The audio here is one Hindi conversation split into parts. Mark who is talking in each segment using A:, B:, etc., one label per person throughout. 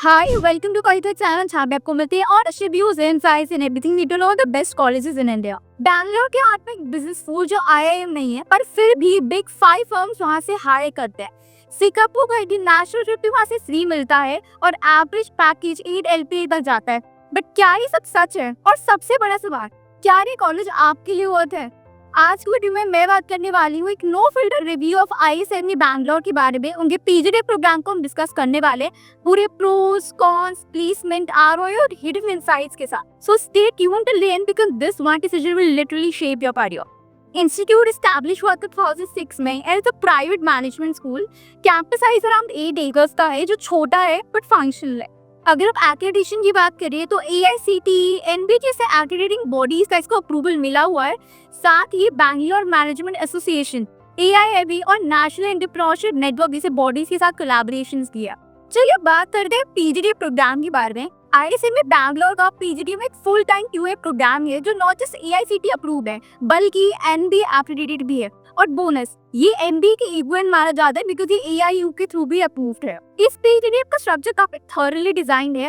A: Hi, welcome to Kalitha channel जहाँ पे आपको मिलते हैं और अच्छे views insights and everything need to know the best colleges in India. Bangalore के हाथ में एक बिजनेस स्कूल जो IIM नहीं है, पर फिर भी बिग 5 फर्म्स वहाँ से हायर करते हैं। सिंगापुर का इंटरनेशनल ट्रिप भी वहाँ से फ्री मिलता है और एवरेज पैकेज 8 LPA तक जाता है। बट क्या ये सब सच है? और सबसे बड़ा सवाल, क्या ये कॉलेज आपके लिए वर्थ है? आज की वीडियो में मैं बात करने वाली हूँ एक no filter review of ISME Bangalore के बारे में। उनके PGD प्रोग्राम को हम डिस्कस करने वाले पूरे प्रोस, कॉन्स, प्लेसमेंट, ROI और हिडन इनसाइट्स के साथ। So stay tuned till the end because this one decision will literally shape your career. Institute establish हुआ 2006 में as a private management school. Campus size around 8 acres का है, जो छोटा है बट फंक्शनल है। अगर आप एक्रेडिटेशन की बात करें तो AICTE, NBA जैसे एक्रेडिटिंग बॉडीज का इसको अप्रूवल मिला हुआ है। साथ ही बैंगलोर मैनेजमेंट एसोसिएशन, AIAB और नेशनल एंटरप्रेन्योरशिप नेटवर्क जैसे बॉडीज के साथ कोलैबोरेशंस किया। चलिए बात करते हैं PGD प्रोग्राम के बारे में। ISME बैंगलोर का PGD में एक फुल टाइम QA प्रोग्राम है जो नॉट जस्ट AICTE अप्रूव्ड है बल्कि NBA एक्रेडिटेड भी है। और बोनस, ये MBA के इक्विवेलेंट माना जाता है बिकॉज़ ये AIU के थ्रू भी अप्रूव्ड है। इस PGD का स्ट्रक्चर काफी थॉरली डिजाइन है।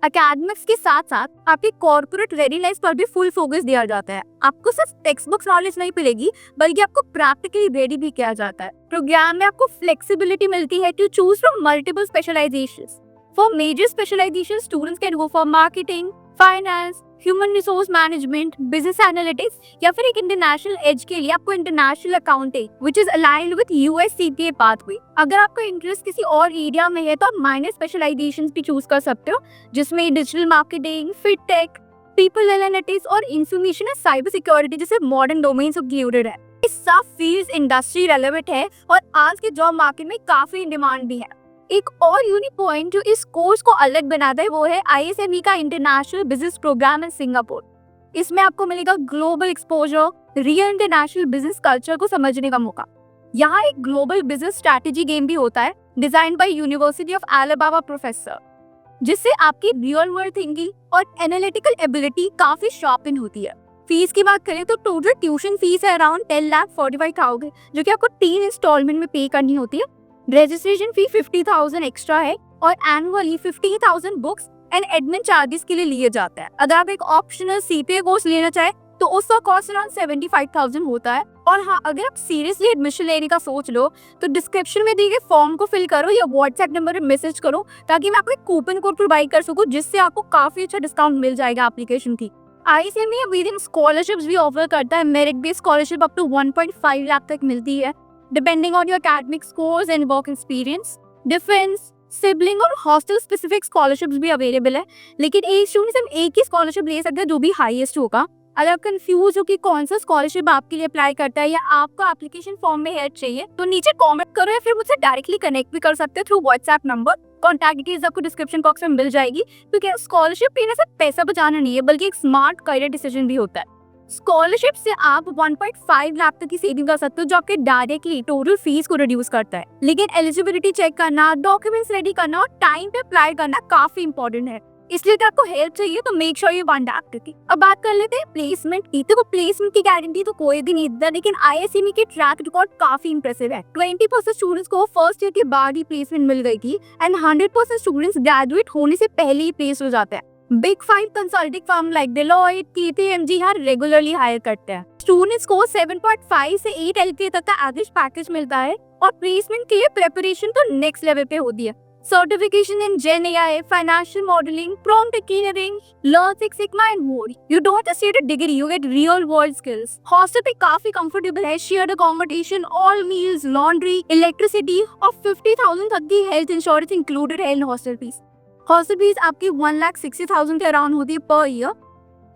A: एकेडमिक्स के साथ साथ आपकी कॉर्पोरेट रेडी लाइफ पर भी फुल फोकस दिया जाता है। आपको सिर्फ टेक्स्ट बुक्स नॉलेज नहीं मिलेगी बल्कि आपको प्रैक्टिकली रेडी भी किया जाता है। प्रोग्राम में आपको फ्लेक्सिबिलिटी मिलती है to choose from multiple specialisations. For major specialisation students can go for marketing, finance, human resource management, business analytics या फिर एक इंटरनेशनल एज के लिए आपको international accounting which is aligned with US CPA पाथवे। अगर आपका इंटरेस्ट किसी और एरिया में है तो आप माइनर स्पेशलाइजेशंस भी चूज कर सकते हो, जिसमें डिजिटल मार्केटिंग, फिटटेक, पीपल एनालिटिक्स और इंफॉर्मेशन एंड साइबर सिक्योरिटी जैसे मॉडर्न डोमेन्स इंक्लूडेड है। ये सब फील्ड्स इंडस्ट्री रेलेवेंट है और आज के जॉब मार्केट में काफी डिमांड भी है। एक और यूनिक पॉइंट जो इस कोर्स को अलग बनाता है वो है ISME का international business programme in Singapore. इसमें आपको मिलेगा global exposure, real international business culture को समझने का मौका। यहाँ एक ग्लोबल बिजनेस स्ट्रैटेजी गेम भी होता है design by university of Alabama professor, जिससे आपकी रियल वर्ल्ड थिंकिंग और एनालिटिकल एबिलिटी काफी शार्पन होती है। फीस की बात करें तो टोटल ट्यूशन फीस है अराउंड 10,45,000 जो कि आपको 3 इंस्टॉलमेंट में पे करनी होती है। रजिस्ट्रेशन फी 50,000 एक्स्ट्रा है और annually 15,000 books and admin charges के लिए लिए जाता है। अगर आप एक ऑप्शनल CPA कोर्स लेना चाहे तो उसका कॉस्ट अराउंड 75,000 होता है। और हाँ, अगर आप सीरियसली एडमिशन लेने का सोच लो तो डिस्क्रिप्शन में दिए गए फॉर्म को फिल करो या WhatsApp नंबर पे मैसेज करो ताकि मैं आपको एक कूपन कोड प्रोवाइड कर सकूं जिससे आपको काफी अच्छा डिस्काउंट मिल जाएगा एप्लीकेशन की। ISME विद इन स्कॉलरशिप्स भी ऑफर करता है। Merit based scholarship up to 1.5 lakh तक मिलती है depending on your academic scores and work experience। Defence, sibling और हॉस्टल स्पेसिफिक स्कॉलरशिप्स भी अवेलेबल है, लेकिन एक स्टूडेंट सिर्फ एक ही स्कॉलरशिप ले सकता है जो भी हाईएस्ट होगा। अगर आप कंफ्यूज हो कि कौन सा स्कॉलरशिप आपके लिए अप्लाई करता है या आपको एप्लीकेशन फॉर्म में हेल्प चाहिए तो नीचे कमेंट करो या फिर मुझसे डायरेक्टली कनेक्ट भी कर सकते हो through WhatsApp number. Contact details आपको डिस्क्रिप्शन बॉक्स में मिल जाएगी, क्योंकि स्कॉलरशिप पीने से पैसा बचाना नहीं है बल्कि एक स्मार्ट करियर डिसीजन भी होता है। स्कॉलरशिप से आप 1.5 लाख तक की सेविंग कर सकते हो जो आपके डायरेक्टली टोटल फीस को रिड्यूस करता है। लेकिन एलिजिबिलिटी चेक करना, डॉक्यूमेंट्स रेडी करना और टाइम पे अप्लाई करना काफी इंपॉर्टेंट है, इसलिए अगर आपको हेल्प चाहिए तो मेक श्योर यू कॉन्टैक्ट करके। अब बात कर लेते हैं प्लेसमेंट की। तो प्लेसमेंट की गारंटी तो कोई भी नहीं देता, लेकिन ISME के ट्रैक रिकॉर्ड काफी इंप्रेसिव है। 20% स्टूडेंट्स को फर्स्ट ईयर के बाद ही प्लेसमेंट मिल गई थी एंड 100% स्टूडेंट्स ग्रेजुएट होने से पहले ही प्लेस हो जाते हैं। Big 5 consulting firm like Deloitte, KPMG हर रेगुलरली हायर करते हैं। स्टूडेंट्स को 7.5 से 8 LPA तक का एवरेज पैकेज मिलता है और प्लेसमेंट के लिए प्रिपरेशन तो नेक्स्ट लेवल पे होती है। Certification in Gen AI, financial modelling, prompt engineering, learn six sigma and more. You don't just get a degree, you get real world skills. Hostel पे काफी कंफर्टेबल है, shared accommodation, all meals, laundry, electricity और 50,000 तक की हेल्थ इंश्योरेंस इंक्लूडेड है in hostel fees. Hostel fees आपकी 1,60,000 के अराउंड होती है per year.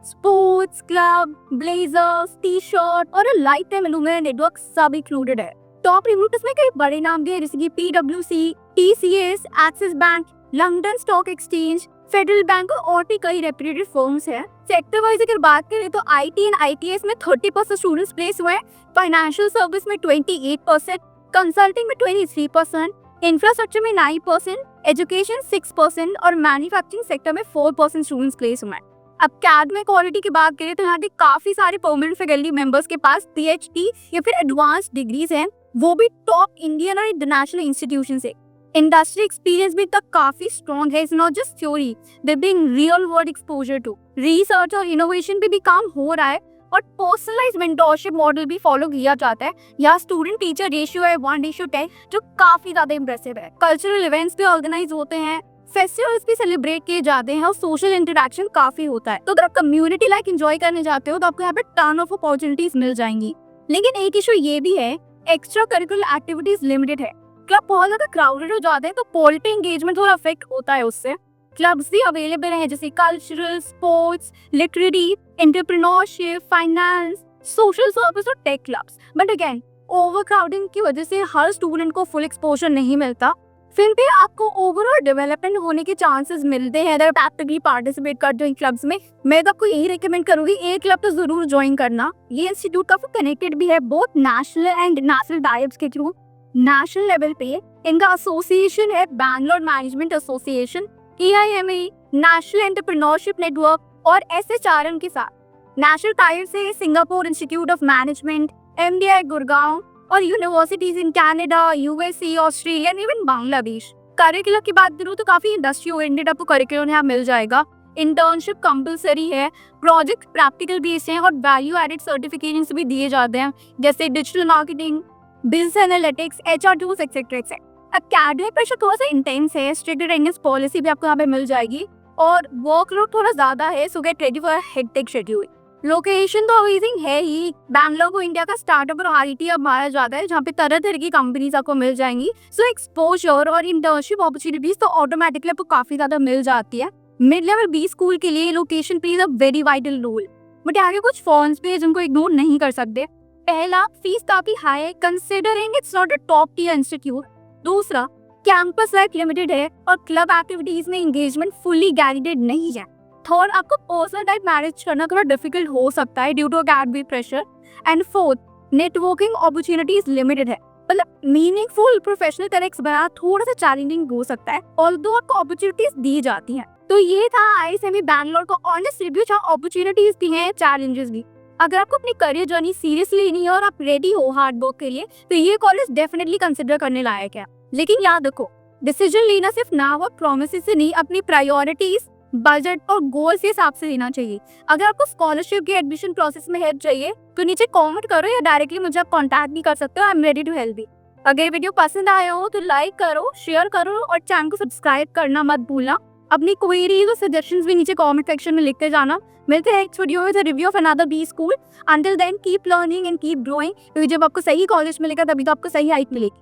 A: Sports club, blazers, t-shirt और लाइफ टाइम अलुमनी नेटवर्क सब इंक्लूडेड है। टॉप रिक्रूटर्स में कई बड़े नाम भी है जैसे कि PwC, TCS, axis bank, London stock exchange, federal bank और भी कई रेप्यूटेड फर्म्स है। सेक्टर वाइज अगर बात करें तो IT एंड ITS में 30% स्टूडेंट्स प्लेस हुए हैं, फाइनेंशियल सर्विस में 28%, कंसल्टिंग में 23%, इंफ्रास्ट्रक्चर में 9%, एजुकेशन 6% और मैन्युफैक्चरिंग सेक्टर में 4% स्टूडेंट्स प्लेस हुए हैं। अब academic क्वालिटी की बात करें तो यहाँ के काफी सारे परमानेंट फैकल्टी मेंबर्स के पास PhD या फिर एडवांस डिग्रीज हैं, वो भी टॉप इंडियन और इंटरनेशनल इंस्टीट्यूशन से। इंडस्ट्री एक्सपीरियंस भी तक काफी स्ट्रॉन्ग है. It's not just theory, they bring real world exposure too. Research और इनोवेशन पे भी काम हो रहा है और पर्सनलाइज्ड मेंटोरशिप मॉडल भी फॉलो किया जाता है. यहाँ स्टूडेंट टीचर रेशियो है 1:10 जो काफी ज्यादा इंप्रेसिव है. कल्चरल इवेंट्स भी ऑर्गेनाइज होते हैं, फेस्टिवल्स भी सेलिब्रेट किए जाते हैं और सोशल इंटरेक्शन काफी होता है. तो अगर आप कम्युनिटी लाइक एंजॉय करने जाते हो तो आपको यहाँ पे टर्न ऑफ अपॉर्चुनिटीज मिल जाएंगी. लेकिन एक इशू ये भी है, एक्स्ट्रा करिकुलर एक्टिविटीज लिमिटेड है. क्लब बहुत ज्यादा क्राउडेड हो जाते हैं तो पॉलिटी एंगेजमेंट थोड़ा अफेक्ट होता है उससे. क्लब्स भी अवेलेबल हैं जैसे cultural, sports, literary, entrepreneurship, finance, social service और tech clubs. But again overcrowding की वजह से हर स्टूडेंट को फुल एक्सपोजर नहीं मिलता. फिर भी आपको ओवरऑल डेवलपमेंट होने के चांसेस मिलते हैं अगर आप एक्टिवली पार्टिसिपेट करते हो इन क्लब्स में. मैं तो आपको यही रिकमेंड करूंगी एक क्लब तो जरूर ज्वाइन करना. ये इंस्टीट्यूट काफी कनेक्टेड भी है both national and international types के थ्रू. नेशनल लेवल पे इनका एसोसिएशन है Bangalore Management Association, AIME, National Entrepreneurship Network और SHRM के साथ. नेशनल टाइप से Singapore Institute of Management, MDI Gurgaon और universities in Canada, USA, Australia and even Bangladesh. Curriculum की बात करूँ तो काफी इंडस्ट्री ओरिएंटेड आपको करिकुलम यहाँ मिल जाएगा. इंटर्नशिप कंपलसरी है, प्रोजेक्ट प्रैक्टिकल बेस्ड है और वैल्यू एडेड सर्टिफिकेशंस भी दिए जाते हैं जैसे digital marketing, business analytics, HR tools etcetera etcetera. Academic pressure थोड़ा सा इंटेंस है, स्ट्रिक्ट अटेंडेंस पॉलिसी भी आपको यहाँ पे मिल जाएगी और वर्कलोड थोड़ा ज्यादा है, सो get ready for hectic schedule. Location तो अमेजिंग है ही. बैंगलोर को इंडिया का स्टार्टअप और RIT अब माना जाता है जहाँ पे तरह तरह की कंपनीज आपको मिल जाएंगी. सो एक्सपोजर और इंटर्नशिप अपॉर्चुनिटीज तो ऑटोमेटिकली आपको काफी ज्यादा मिल जाती है. मिड लेवल B स्कूल के लिए location plays a very vital role. But आगे कुछ फॉर्म्स भी है जिनको इग्नोर नहीं कर सकते. पहला, फीस काफी हाई है considering it's not a top tier institute. दूसरा, कैंपस लाइफ लिमिटेड है और क्लब एक्टिविटीज में एंगेजमेंट फुली गाइडेड नहीं है. थर्ड, आपको पर्सनल टाइप मैनेज करना थोड़ा डिफिकल्ट हो सकता है due to academic pressure. And fourth, networking opportunities limited है. मतलब मीनिंगफुल प्रोफेशनल कनेक्ट्स बनाना थोड़ा सा चैलेंजिंग हो सकता है ऑल्दो आपको अपॉर्चुनिटीज दी जाती हैं. तो ये था IISER बैंगलोर का ऑनेस्ट रिव्यू जहाँ अपॉर्चुनिटीज भी हैं, चैलेंजेस भी. अगर आपको अपनी करियर जर्नी सीरियसली लेनी है और आप रेडी हो हार्ड वर्क के लिए तो ये कॉलेज डेफिनेटली कंसिडर करने लायक है. लेकिन याद रखो, डिसीजन लेना सिर्फ नाम और प्रॉमिसेस से नहीं, अपनी प्रायोरिटीज, बजट और गोल्स के हिसाब से लेना चाहिए. अगर आपको स्कॉलरशिप के एडमिशन प्रोसेस में हेल्प चाहिए तो नीचे कमेंट करो या डायरेक्टली मुझे आप कांटेक्ट भी कर सकते हो. I am ready to help you. अगर वीडियो पसंद आया हो तो लाइक करो, शेयर करो और चैनल को सब्सक्राइब करना मत भूलना. अपनी क्वेरीज और सजेशंस भी नीचे कमेंट सेक्शन में लिखते जाना. मिलते हैं next video with review of another B school. Until then keep learning and keep growing. क्योंकि जब आपको सही कॉलेज मिलेगा तभी तो आपको सही हाइट मिलेगी.